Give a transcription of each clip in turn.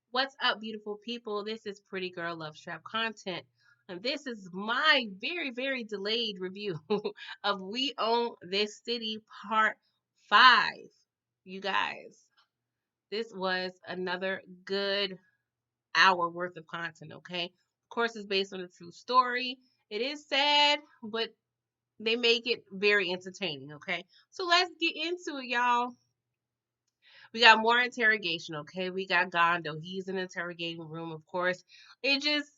What's up, beautiful people? This is Pretty Girl Love Trap Content, and this is my very, very delayed review of We Own This City Part 5. You guys, this was another good hour worth of content, okay? Of course, it's based on a true story. It is sad, but they make it very entertaining, okay? So let's get into it, y'all. We got more interrogation, okay? We got Gondo. He's in the interrogating room, of course. It's just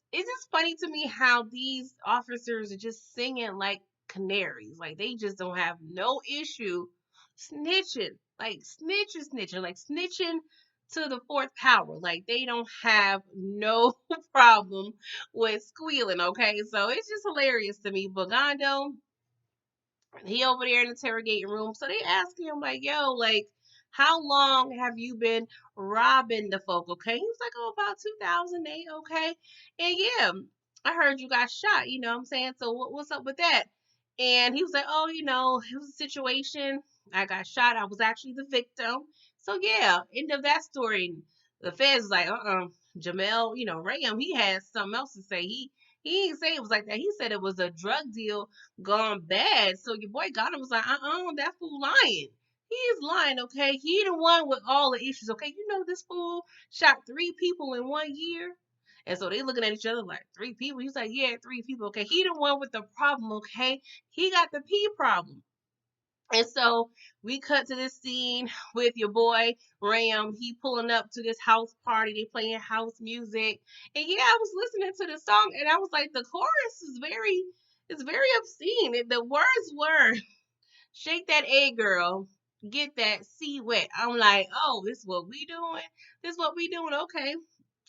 funny to me how these officers are just singing like canaries. Like they just don't have no issue snitching. Like snitching, like snitching to the fourth power. Like they don't have no problem with squealing, okay? So it's just hilarious to me. But Gondo, he over there in the interrogating room. So they ask him like, yo, like, how long have you been robbing the folk? Okay. He was like, oh, about 2008. Okay. And yeah, I heard you got shot. You know what I'm saying? So what's up with that? And he was like, oh, it was a situation. I got shot. I was actually the victim. So yeah, end of that story. The feds was like, Jamel, Rayam, he had something else to say. He didn't say it was like that. He said it was a drug deal gone bad. So your boy got him was like, that fool lying. He is lying, okay? He the one with all the issues, okay? You know this fool shot 3 people in 1 year. And so they looking at each other like 3 people. He's like, yeah, 3 people, okay? He the one with the problem, okay? He got the P problem. And so we cut to this scene with your boy Ram. He pulling up to this house party. They playing house music. And yeah, I was listening to the song and I was like, the chorus is it's very obscene. The words were shake that A girl, get that C wet. I'm like, oh, this is what we doing? This is what we doing, okay.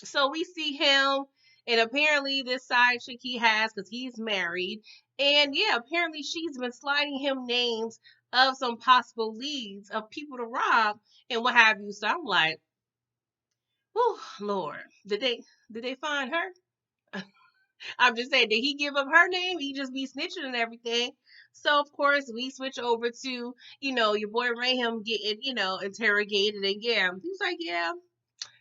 So we see him, and apparently this side chick he has because he's married. And yeah, apparently she's been sliding him names of some possible leads of people to rob and what have you. So I'm like, oh Lord, did they find her? I'm just saying, did he give up her name? He just be snitching and everything. So of course we switch over to, your boy Raham getting, interrogated, and yeah, he was like, yeah,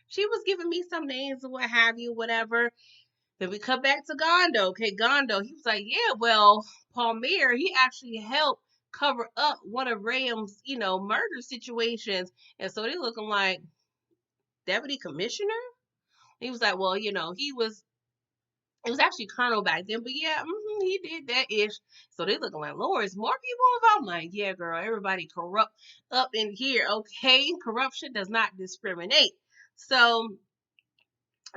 she was giving me some names and what have you, whatever. Then we come back to Gondo. Okay, Gondo, he was like, yeah, well, Palmier, he actually helped cover up one of Raham's, murder situations. And so they looking like deputy commissioner. He was like, well, it was actually Colonel back then, but yeah, he did that ish. So they looking like, Lord, is more people involved? I'm like, yeah, girl, everybody corrupt up in here, okay? Corruption does not discriminate. So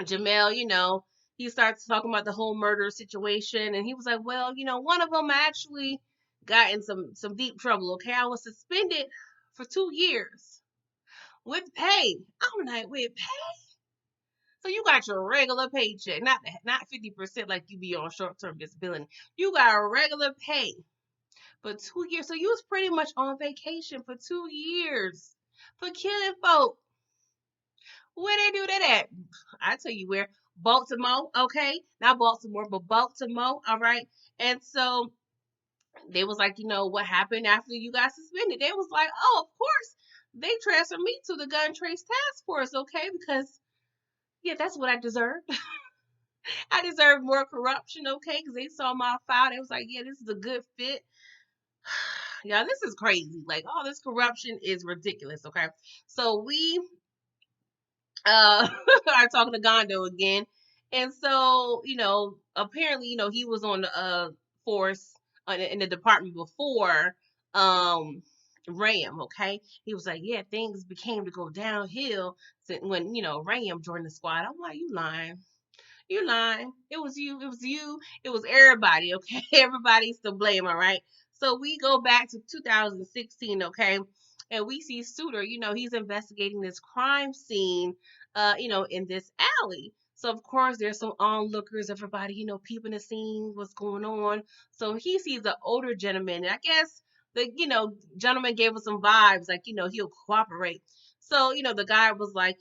Jamel, he starts talking about the whole murder situation, and he was like, well, one of them actually got in some deep trouble. Okay, I was suspended for 2 years with pay. I'm like, with pay? So you got your regular paycheck, not 50% like you be on short-term disability. You got a regular pay for 2 years. So you was pretty much on vacation for 2 years for killing folk. Where they do that at? I tell you where. Baltimore, okay? Not Baltimore, but Baltimore, all right? And so they was like, what happened after you got suspended? They was like, oh, of course, they transferred me to the gun trace task force, okay? Because yeah, that's what I deserve. I deserve more corruption, okay? Because they saw my file. They was like, yeah, this is a good fit. Yeah, this is crazy. Like, all this corruption is ridiculous, okay? So we are talking to Gondo again. And so, apparently, he was on the force in the department before Ram, okay? He was like, yeah, things became to go downhill when, Ram joined the squad. I'm like, you lying. You lying. It was you. It was you. It was everybody, okay? Everybody's to blame, all right? So we go back to 2016, okay? And we see Suter, he's investigating this crime scene, in this alley. So of course there's some onlookers, everybody, peeping the scene, what's going on. So he sees the older gentleman, and I guess the gentleman gave us some vibes, like, he'll cooperate. So, the guy was like,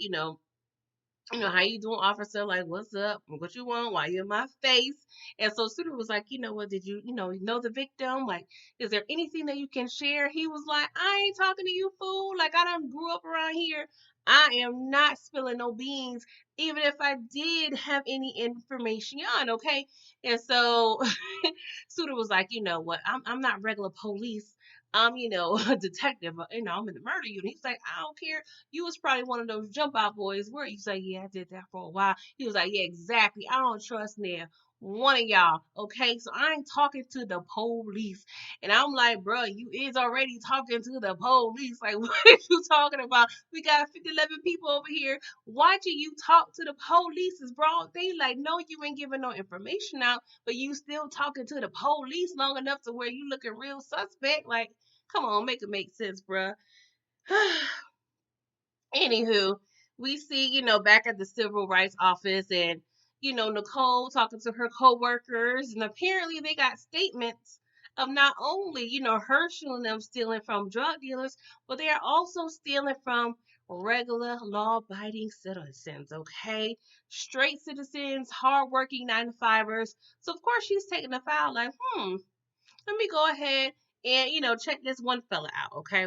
how you doing, officer? Like, what's up? What you want? Why you in my face? And so Suter was like, what, did you, know the victim? Like, is there anything that you can share? He was like, I ain't talking to you, fool. Like, I done grew up around here. I am not spilling no beans, even if I did have any information on, okay? And so Suter was like, you know what? I'm not regular police. I'm, a detective. I'm in the murder unit. He's like, I don't care. You was probably one of those jump out boys where you say, yeah, I did that for a while. He was like, yeah, exactly. I don't trust now one of y'all. Okay. So I ain't talking to the police. And I'm like, bro, you is already talking to the police. Like, what are you talking about? We got 11 people over here. Why do you talk to the police? It's broad daylight. No, you ain't giving no information out, but you still talking to the police long enough to where you looking real suspect. Like, come on, make it make sense, bruh. Anywho, we see, back at the civil rights office, and, Nicole talking to her coworkers, and apparently they got statements of not only, Herschel and them stealing from drug dealers, but they are also stealing from regular law-abiding citizens, okay? Straight citizens, hardworking 9 to 5ers. So of course she's taking the file like, let me go ahead and, check this one fella out, okay?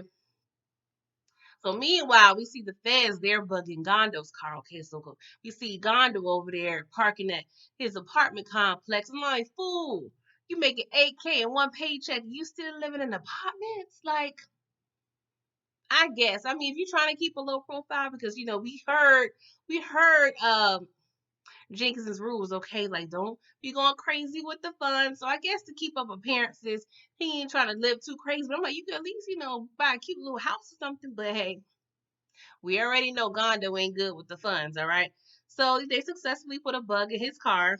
So meanwhile, we see the feds, they're bugging Gondo's car. Okay, so we see Gondo over there parking at his apartment complex. I'm like, fool, you making 8K in one paycheck, you still living in apartments? Like, I guess. I mean, if you're trying to keep a low profile, because we heard Jenkins's rules, okay? Like, don't be going crazy with the fun. So I guess to keep up appearances, he ain't trying to live too crazy. But I'm like, you could at least, buy a cute little house or something. But hey, we already know Gondo ain't good with the funds, all right? So they successfully put a bug in his car.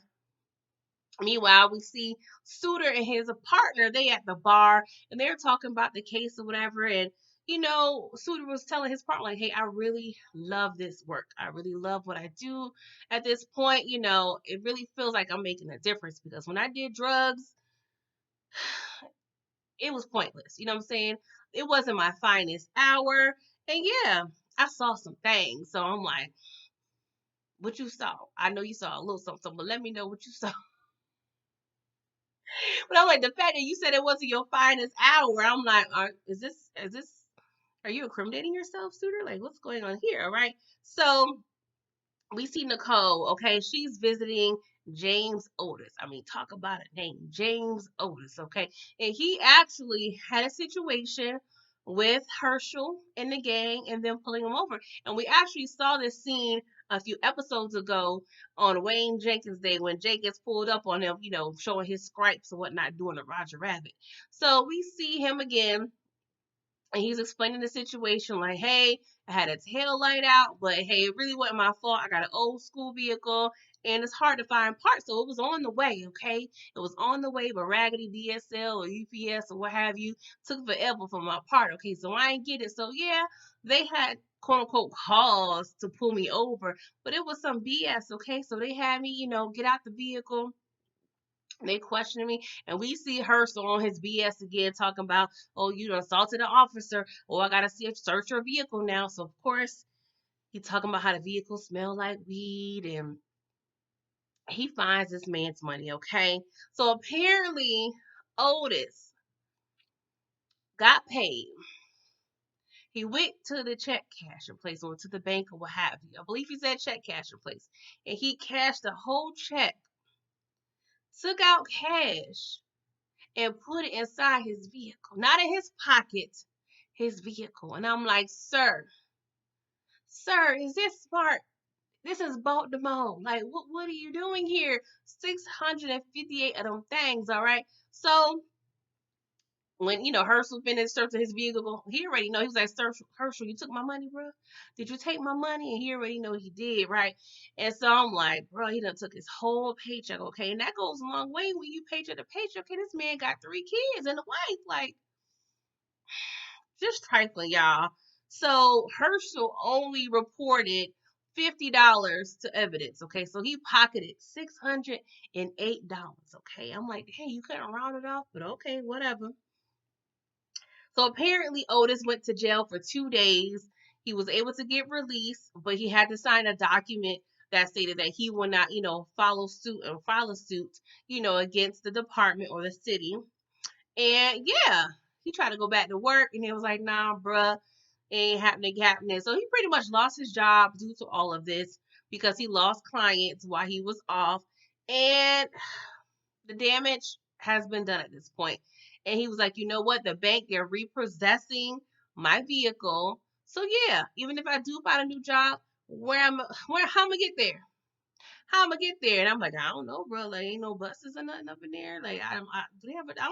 Meanwhile, we see Suter and his partner, they at the bar, and they're talking about the case or whatever. And, Suter was telling his partner, like, hey, I really love this work. I really love what I do at this point. It really feels like I'm making a difference, because when I did drugs, it was pointless. You know what I'm saying? It wasn't my finest hour. And yeah, I saw some things. So I'm like, what you saw? I know you saw a little something, but let me know what you saw. But I'm like, the fact that you said it wasn't your finest hour, I'm like, are you incriminating yourself, Suter? Like, what's going on here? All right. So we see Nicole, okay, she's visiting James Otis. I mean, talk about a name, James Otis, okay? And he actually had a situation with Herschel and the gang and them pulling him over. And we actually saw this scene a few episodes ago on Wayne Jenkins Day when Jake gets pulled up on him, showing his stripes and whatnot, doing a Roger Rabbit. So we see him again, and he's explaining the situation like, hey, I had a tail light out, but hey, it really wasn't my fault. I got an old school vehicle and it's hard to find parts. So it was on the way, okay? It was on the way, but raggedy DSL or UPS or what have you took forever for my part. Okay, so I ain't get it. So yeah, they had quote unquote cause to pull me over, but it was some BS, okay? So they had me, get out the vehicle. They questioning me, and we see Herschel on his BS again, talking about, oh, you done assaulted an officer, oh, I gotta search your vehicle now. So of course, he talking about how the vehicle smell like weed, and he finds this man's money. Okay, so apparently Otis got paid. He went to the check casher place or to the bank or what have you. I believe he said check casher place, and he cashed the whole check, took out cash, and put it inside his vehicle, not in his pocket, his vehicle. And I'm like, sir, is this smart? This is Baltimore. Like, what are you doing here? 658 of them things, all right? So when Herschel finished searching his vehicle, he already know. He was like, "Sir Herschel, you took my money, bro. Did you take my money?" And he already know he did, right? And so I'm like, bro, he done took his whole paycheck, okay? And that goes a long way when you paycheck to paycheck. Okay, this man got 3 kids and a wife, like, just trifling, y'all. So Herschel only reported $50 to evidence. Okay, so he pocketed $608. Okay, I'm like, hey, you couldn't round it off, but okay, whatever. So apparently Otis went to jail for 2 days. He was able to get released, but he had to sign a document that stated that he would not, follow suit and file a suit, against the department or the city. And yeah, he tried to go back to work, and he was like, nah, bruh, ain't happening. So he pretty much lost his job due to all of this because he lost clients while he was off. And the damage has been done at this point. And he was like, you know what? The bank, they're repossessing my vehicle. So yeah, even if I do find a new job, how am I gonna get there? How am I get there? And I'm like, I don't know, bro. Like, ain't no buses or nothing up in there. Like, I don't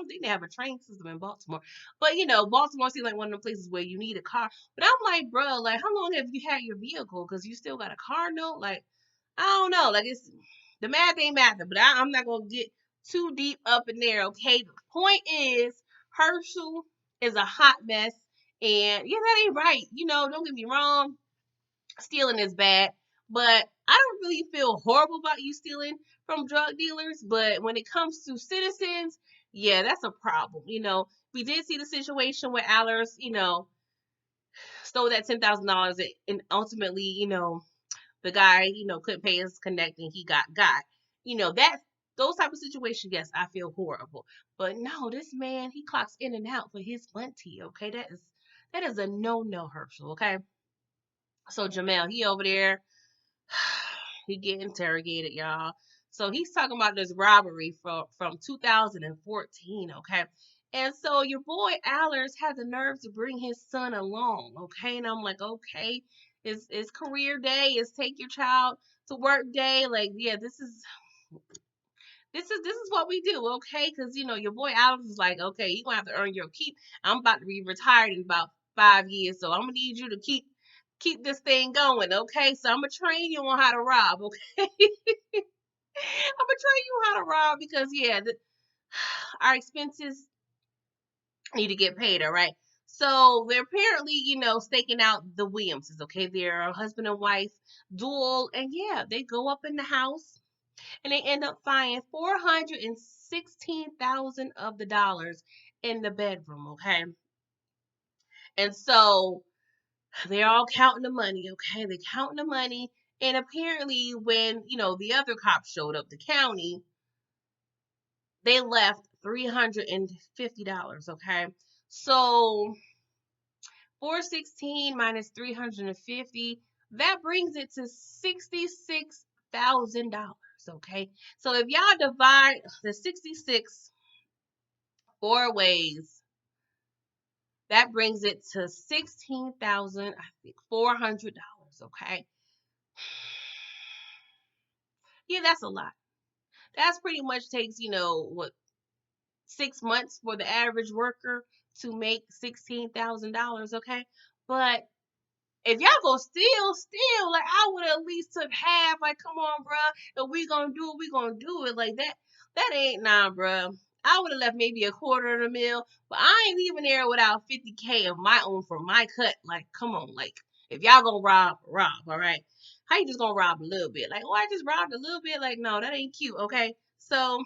think they have a train system in Baltimore. But Baltimore seems like one of the places where you need a car. But I'm like, bro, like, how long have you had your vehicle? Because you still got a car note. Like, I don't know. Like, it's the math ain't mathing. But I'm not gonna get too deep up in there. Okay. The point is, Herschel is a hot mess, and yeah, that ain't right. Don't get me wrong, stealing is bad, but I don't really feel horrible about you stealing from drug dealers. But when it comes to citizens, yeah, that's a problem. We did see the situation where Allers, stole that $10,000, and ultimately, the guy, couldn't pay his connect and he got. That those type of situations, yes, I feel horrible. But no, this man, he clocks in and out for his money. Okay, that is a no, Herschel. Okay, so Jamel, he over there, he get interrogated, y'all. So he's talking about this robbery from 2014, okay? And so your boy Allers had the nerve to bring his son along, okay? And I'm like, okay, it's career day, it's take your child to work day. Like, yeah, this is what we do, okay? Because your boy Alex is like, okay, you gonna have to earn your keep. I'm about to be retired in about 5 years, so I'm gonna need you to keep this thing going, okay? So I'm gonna train you on how to rob, okay? I'm gonna train you how to rob because yeah, our expenses need to get paid, all right? So they're apparently, staking out the Williamses, okay? They're a husband and wife duel, and yeah, they go up in the house and they end up finding 416,000 of the dollars in the bedroom, okay? And so they're all counting the money, okay? They're counting the money. And apparently, when, the other cops showed up, the county, they left $350, okay? So 416 minus 350, that brings it to $66,000, okay? So if y'all divide the 66 four ways, that brings it to $16,400, okay? Yeah, that's a lot. That's pretty much takes, what, 6 months for the average worker to make $16,000, okay? But if y'all go steal, like I would at least took half. Like, come on, bruh. If we gonna do it, we gonna do it. Like that. That ain't nah, bruh. I would have left maybe a quarter of a mil, but I ain't leaving there without 50K of my own for my cut. Like, come on, like if y'all gonna rob, all right. How you just gonna rob a little bit? Like, oh, I just robbed a little bit. Like, no, that ain't cute. Okay, so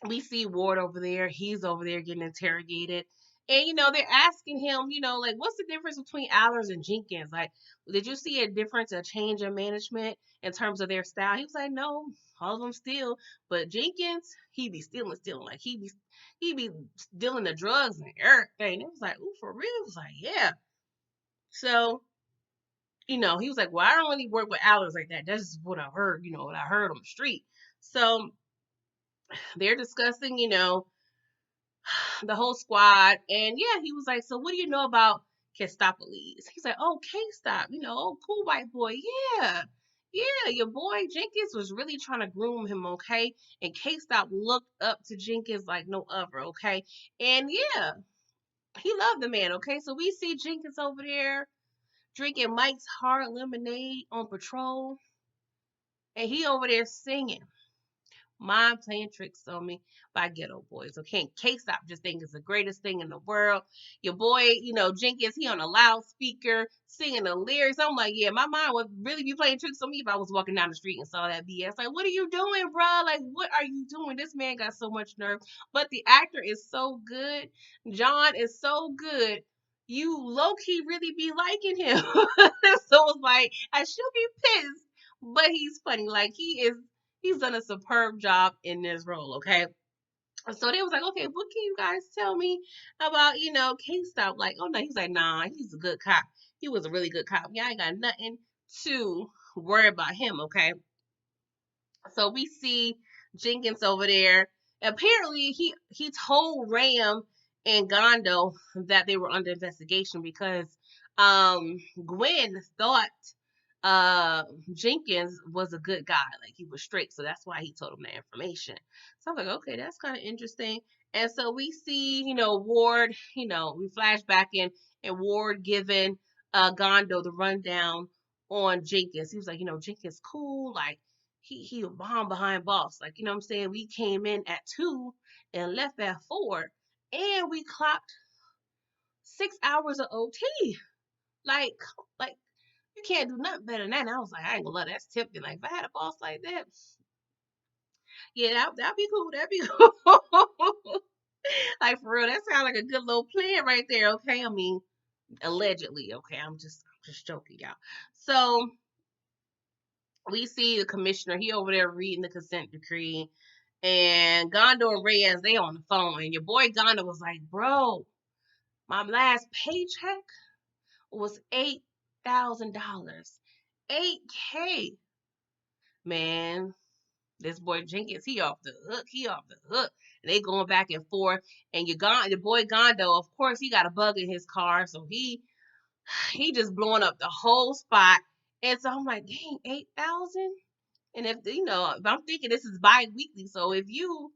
we see Ward over there. He's over there getting interrogated. And, they're asking him, like, what's the difference between Allers and Jenkins? Like, did you see a difference, a change in management in terms of their style? He was like, no, all of them steal. But Jenkins, he be stealing. Like, he be dealing the drugs and everything. It was like, ooh, for real? It was like, yeah. So, he was like, well, I don't really work with Allers like that. That's just what I heard, what I heard on the street. So they're discussing, the whole squad. And yeah, he was like, so what do you know about Kestopoulos? He's like, oh, K-Stop, oh, cool white boy. Yeah. Yeah, your boy Jenkins was really trying to groom him, okay? And K-Stop looked up to Jenkins like no other, okay? And yeah, he loved the man, okay? So we see Jenkins over there drinking Mike's Hard Lemonade on patrol. And he over there singing. Mind Playing Tricks on Me by Ghetto Boys. Okay, K-Stop just think it's the greatest thing in the world. Your boy, Jenkins, he on a loudspeaker singing the lyrics. I'm like, yeah, my mind would really be playing tricks on me if I was walking down the street and saw that BS. Like, what are you doing, bro? Like, what are you doing? This man got so much nerve. But the actor is so good. John is so good. You low key really be liking him. So it's like, I should be pissed, but he's funny. Like, he's done a superb job in this role, okay? So they was like, okay, what can you guys tell me about, K-Stop? Like, oh no, he's like, nah, he's a good cop. He was a really good cop. Yeah, I ain't got nothing to worry about him, okay? So we see Jenkins over there. Apparently, he told Ram and Gondo that they were under investigation because Gwen thought uh Jenkins was a good guy, like he was straight, so that's why he told him the information. So I'm like, okay, that's kind of interesting. And so we see, Ward, we flash back and Ward giving Gondo the rundown on Jenkins. He was like, Jenkins cool, like he a bomb behind boss, like, what I'm saying, we came in at 2 and left at 4, and we clocked 6 hours of OT. Like, like you can't do nothing better than that. And I was like, I ain't gonna lie, that's tempting. Like, if I had a boss like that, yeah, that'd be cool. That'd be cool. Like, for real, that sounds like a good little plan right there. Okay, I mean, allegedly. Okay, I'm just joking, y'all. So we see the commissioner. He over there reading the consent decree, and Gondo and Reyes, they on the phone, and your boy Gondo was like, bro, my last paycheck was $8,000. 8K, man. This boy Jenkins, he off the hook. He off the hook. And they going back and forth. And your boy Gondo, of course, he got a bug in his car, so he just blowing up the whole spot. And so I'm like, dang, 8,000. And if I'm thinking this is bi-weekly, so if you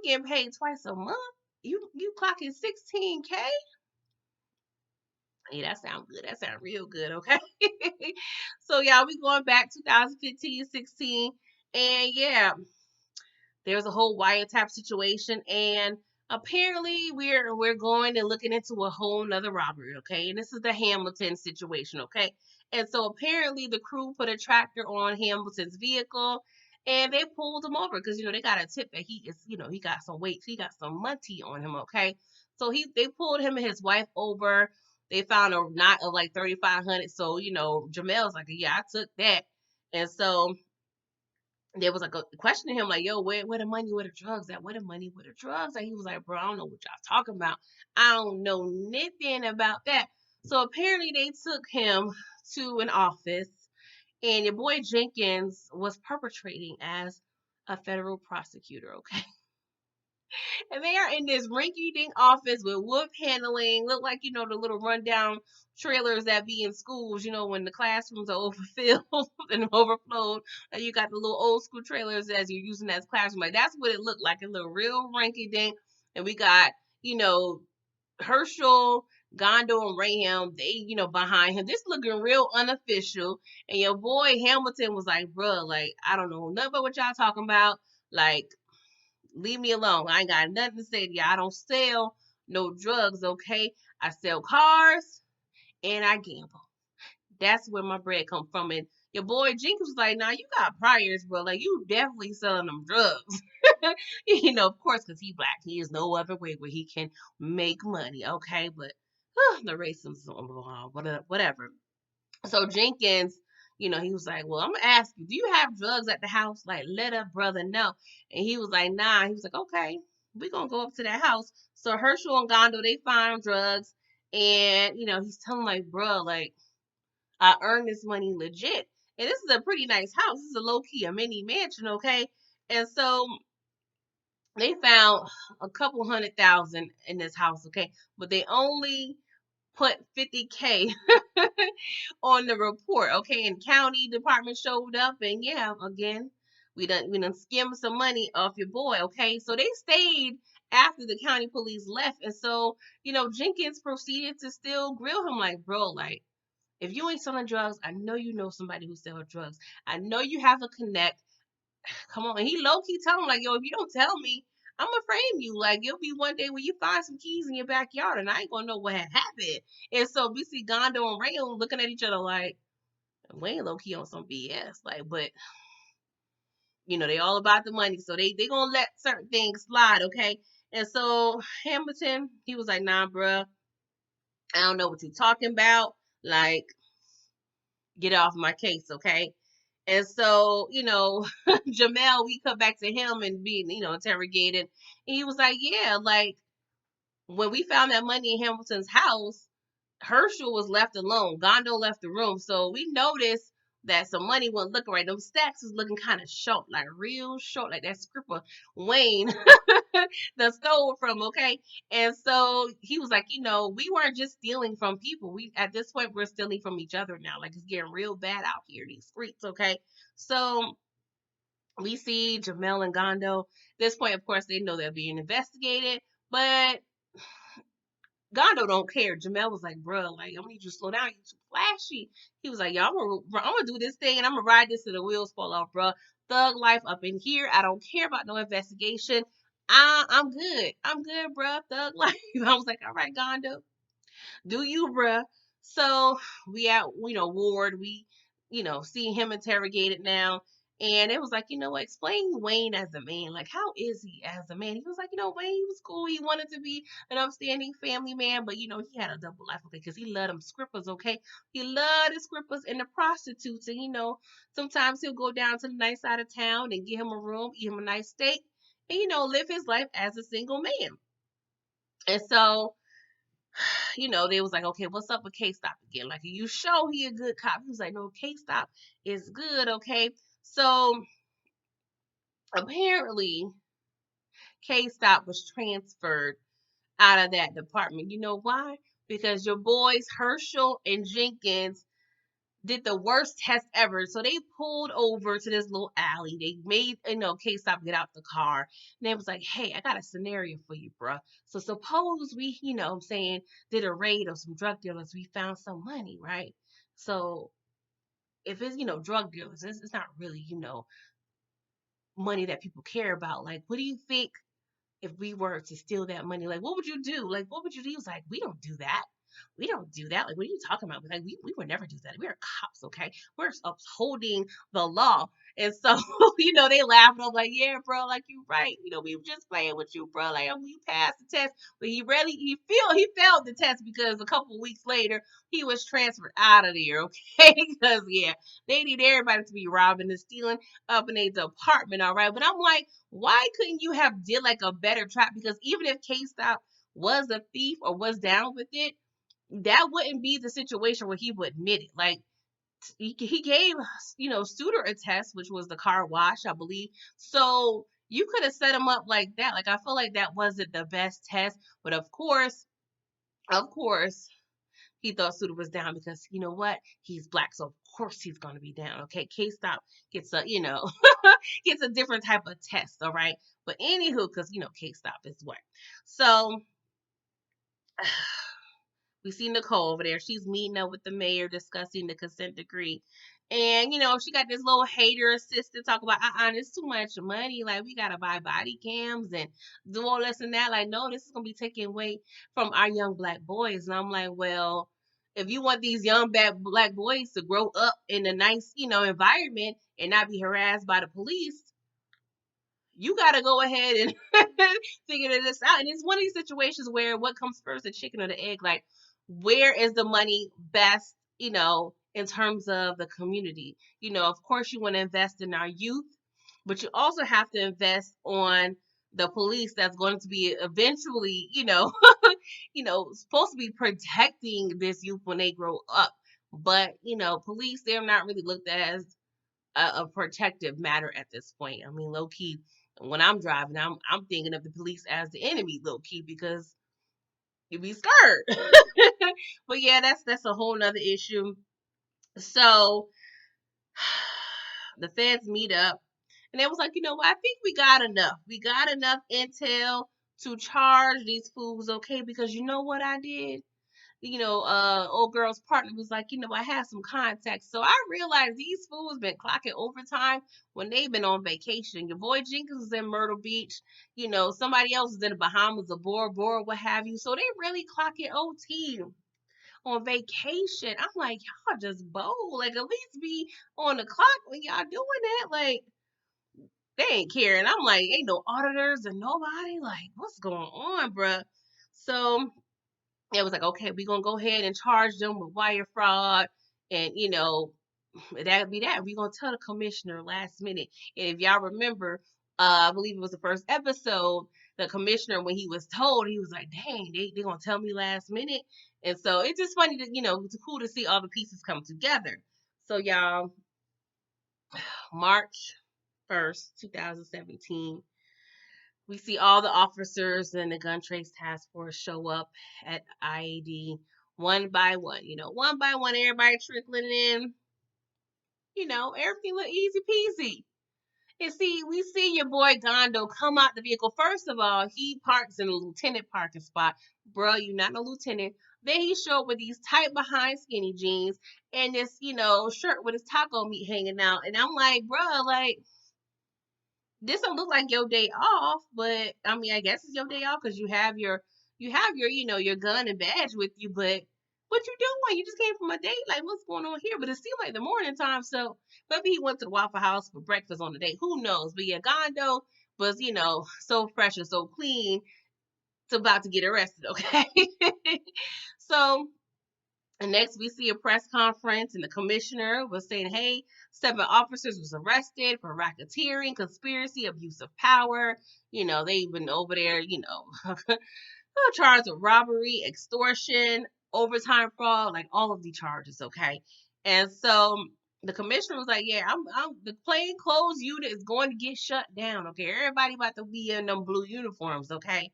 getting paid twice a month, you clocking 16K. Yeah, that sounds good. That sounds real good. Okay. So yeah, we going back 2015, 16, and yeah, there's a whole wiretap situation, and apparently we're going and looking into a whole nother robbery, okay? And this is the Hamilton situation, okay? And so apparently the crew put a tractor on Hamilton's vehicle, and they pulled him over because they got a tip that he is, he got some weight, he got some money on him, okay? So they pulled him and his wife over. They found a knot of like 3,500. So Jamel's like, yeah, I took that. And so there was like a question to him, like, yo, where the money, where the drugs at? Where the money, where the drugs at? He was like, bro, I don't know what y'all talking about. I don't know nothing about that. So apparently they took him to an office, and your boy Jenkins was perpetrating as a federal prosecutor, okay? And they are in this rinky dink office with wood paneling, look like, the little rundown trailers that be in schools, when the classrooms are overfilled and overflowed, and you got the little old school trailers as you're using as classroom. Like, that's what it looked like, a little real rinky dink. And we got, Herschel, Gondo, and Raham, they, behind him. This looking real unofficial. And your boy Hamilton was like, bruh, like, I don't know nothing about what y'all talking about. Like, leave me alone. I ain't got nothing to say to you. I don't sell no drugs, okay? I sell cars and I gamble. That's where my bread come from. And your boy Jenkins was like, nah, you got priors, bro. Like, you definitely selling them drugs. Of course, because he black. He is no other way where he can make money, okay? But the racism, whatever. So Jenkins, he was like, well, I'm gonna ask you, do you have drugs at the house? Like, let a brother know. And he was like, nah. He was like, okay, we're gonna go up to that house. So Herschel and Gondo, they found drugs, and he's telling like, bro, like, I earned this money legit. And this is a pretty nice house. This is a low key, a mini mansion, okay? And so they found a couple 100,000 in this house, okay? But they only put 50K on the report, okay? And county department showed up, and yeah, again, we done skimmed some money off your boy, okay? So they stayed after the county police left, and so Jenkins proceeded to still grill him, like, bro, like, if you ain't selling drugs, I know you know somebody who sells drugs. I know you have a connect. come on. And he low key tell him like, yo, if you don't tell me, I'm gonna frame you. Like it'll be one day when you find some keys in your backyard, and I ain't gonna know what had happened. And so we see Gondo and Rayon looking at each other like Wayne low key on some BS. Like, but they all about the money, so they gonna let certain things slide, okay? And so Hamilton, he was like, nah, bruh, I don't know what you're talking about. Like, get off my case, okay? And so, Jamel, we come back to him and being, interrogated. And he was like, yeah, like when we found that money in Hamilton's house, Herschel was left alone. Gondo left the room. So we noticed that some money wasn't looking right. Them stacks was looking kind of short, like real short, like that scripper Wayne that stole from, okay? And so he was like, we weren't just stealing from people. We at this point we're stealing from each other now. Like it's getting real bad out here, these streets, okay? So we see Jamel and Gondo. At this point, of course, they know they're being investigated, but Gondo don't care. Jamel was like, bro, like, I need you to slow down. You too flashy. He was like, yo, I'm gonna do this thing and I'm gonna ride this till the wheels fall off, bro. Thug life up in here. I don't care about no investigation. I'm good. I'm good, bro. Thug life. I was like, all right, Gondo, do you, bruh? So we at, Ward, we, see him interrogated now. And it was like, what, explain Wayne as a man. Like, how is he as a man? He was like, Wayne, he was cool. He wanted to be an upstanding family man, but, he had a double life, okay, because he loved them scrippers, okay? He loved the scrippers and the prostitutes. And, sometimes he'll go down to the nice side of town and get him a room, eat him a nice steak, and, live his life as a single man. And so, they was like, okay, what's up with K-Stop again? Like, are you sure he a good cop? He was like, no, K-Stop is good, okay? So apparently K-Stop was transferred out of that department. You know why? Because your boys Herschel and Jenkins did the worst test ever. So they pulled over to this little alley. They made, K-Stop get out the car. And they was like, hey, I got a scenario for you, bruh. So suppose we, did a raid of some drug dealers. We found some money, right? So if it's, drug dealers, it's not really, money that people care about. Like, what do you think if we were to steal that money? Like, what would you do? Like, what would you do? He was like, we don't do that. We don't do that. Like, what are you talking about? Like, we would never do that. We're cops, okay? We're upholding the law. And so, they laughed. I'm like, yeah, bro, like you right. We were just playing with you, bro. Like, you passed the test, but he failed the test because a couple of weeks later he was transferred out of there, okay? Because yeah, they need everybody to be robbing and stealing up in their department, all right? But I'm like, why couldn't you have did like a better trap? Because even if K-Stop was a thief or was down with it, that wouldn't be the situation where he would admit it. Like he gave, Suter a test, which was the car wash, I believe. So you could have set him up like that. Like I feel like that wasn't the best test, but of course, he thought Suter was down because you know what? He's black, so of course he's gonna be down. Okay, K-Stop gets a, gets a different type of test. All right, but anywho, because K-Stop is what. So we see Nicole over there. She's meeting up with the mayor discussing the consent decree. And, she got this little hater assistant talk about, it's too much money. Like, we got to buy body cams and do all this and that. Like, no, this is going to be taken away from our young black boys. And I'm like, well, if you want these young black boys to grow up in a nice, environment and not be harassed by the police, you got to go ahead and figure this out. And it's one of these situations where what comes first, the chicken or the egg? Like, where is the money best, in terms of the community? Of course, you want to invest in our youth, but you also have to invest on the police that's going to be eventually, supposed to be protecting this youth when they grow up. But, police, they're not really looked at as a protective matter at this point. I mean, low key, when I'm driving, I'm thinking of the police as the enemy, low key, because you'd be scared. But yeah, that's a whole nother issue. So the feds meet up, and it was like, what? I think we got enough. We got enough intel to charge these fools, okay? Because you know what I did? old girl's partner was like, I had some contacts. So I realized these fools been clocking overtime when they've been on vacation. Your boy Jenkins was in Myrtle Beach. Somebody else was in the Bahamas, or Bora Bora, what have you. So they really clocking OT on vacation. I'm like, y'all just bold. Like, at least be on the clock when y'all doing that. Like, they ain't caring. I'm like, ain't no auditors and nobody. Like, what's going on, bruh? So it was like, okay, we're gonna go ahead and charge them with wire fraud, and that'd be that. We're gonna tell the commissioner last minute. And if y'all remember, I believe it was the first episode, the commissioner, when he was told, he was like, dang, they gonna tell me last minute. And so it's just funny to, it's cool to see all the pieces come together. So y'all, March 1st, 2017. We see all the officers and the gun trace task force show up at IAD one by one. One by one, everybody trickling in. Everything look easy peasy. And see, we see your boy Gondo come out the vehicle. First of all, he parks in a lieutenant parking spot. Bro, you not no lieutenant. Then he showed up with these tight behind skinny jeans and this, shirt with his taco meat hanging out. And I'm like, bro, like, this don't look like your day off, but I mean, I guess it's your day off because you have your your gun and badge with you. But what you doing? You just came from a date. Like, what's going on here? But it seemed like the morning time, so maybe he went to the Waffle House for breakfast on the date. Who knows? But yeah, Gondo was so fresh and so clean. It's about to get arrested. Okay, so. And next, we see a press conference, and the commissioner was saying, hey, 7 officers was arrested for racketeering, conspiracy, abuse of power. They've been over there, charged with robbery, extortion, overtime fraud, like all of the charges, okay? And so the commissioner was like, yeah, I'm the plain clothes unit is going to get shut down, okay? Everybody about to be in them blue uniforms, okay?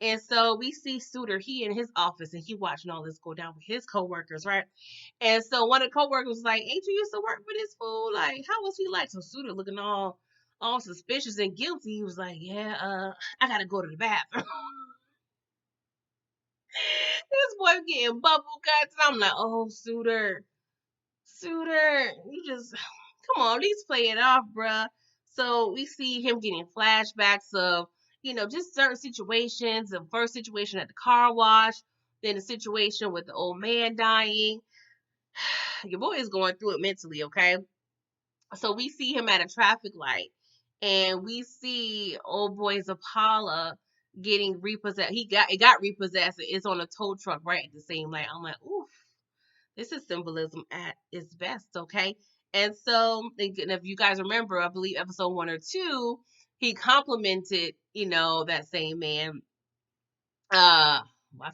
And so we see Suter, he in his office, and he watching all this go down with his coworkers, right? And so one of the coworkers was like, ain't you used to work for this fool? Like, how was he like? So Suter looking all suspicious and guilty. He was like, yeah, I gotta go to the bathroom. This boy getting bubble guts. And I'm like, oh, Suter, you just come on, at least play it off, bruh. So we see him getting flashbacks of, just certain situations. The first situation at the car wash, then the situation with the old man dying. Your boy is going through it mentally, okay? So we see him at a traffic light, and we see old boy Zapala getting repossessed. It got repossessed. It's on a tow truck right at the same light. I'm like, oof. This is symbolism at its best, okay? And so, if you guys remember, I believe episode 1 or 2, he complimented, that same man. I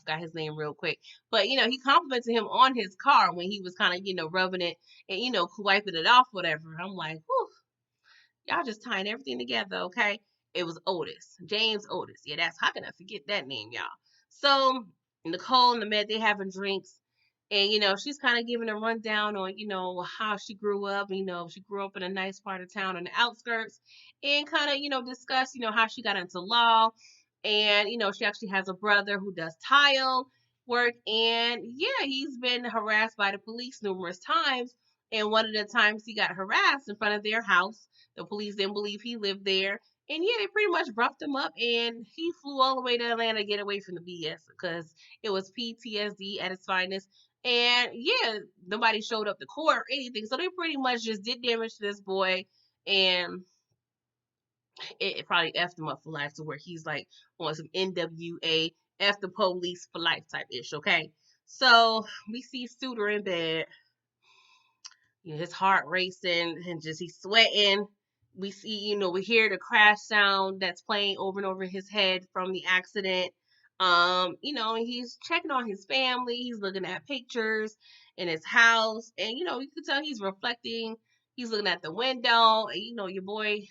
forgot his name real quick, but he complimented him on his car when he was kind of, rubbing it and wiping it off, whatever. I'm like, whew, y'all just tying everything together, okay? It was Otis, James Otis. Yeah, how can I forget that name, y'all? So Nicole and the Med, they having drinks, and she's kind of giving a rundown on how she grew up. She grew up in a nice part of town on the outskirts, and kind of discuss how she got into law, and she actually has a brother who does tile work, and yeah, he's been harassed by the police numerous times. And one of the times he got harassed in front of their house, the police didn't believe he lived there. And yeah, they pretty much roughed him up, and he flew all the way to Atlanta to get away from the BS because it was PTSD at its finest. And yeah, nobody showed up to court or anything. So they pretty much just did damage to this boy, and it probably effed him up for life to where he's like on some NWA, F the police for life type ish, okay? So we see Suter in bed, his heart racing and just he's sweating. We see, we hear the crash sound that's playing over and over his head from the accident. And he's checking on his family. He's looking at pictures in his house, and you can tell he's reflecting. He's looking at the window, and your boy,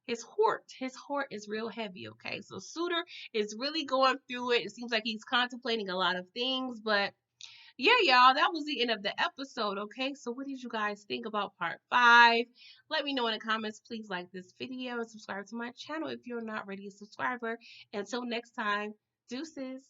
his heart is real heavy. Okay, so Suter is really going through it. It seems like he's contemplating a lot of things, but yeah, y'all, that was the end of the episode. Okay, so what did you guys think about part 5? Let me know in the comments. Please like this video and subscribe to my channel if you're not already a subscriber. Until next time, deuces.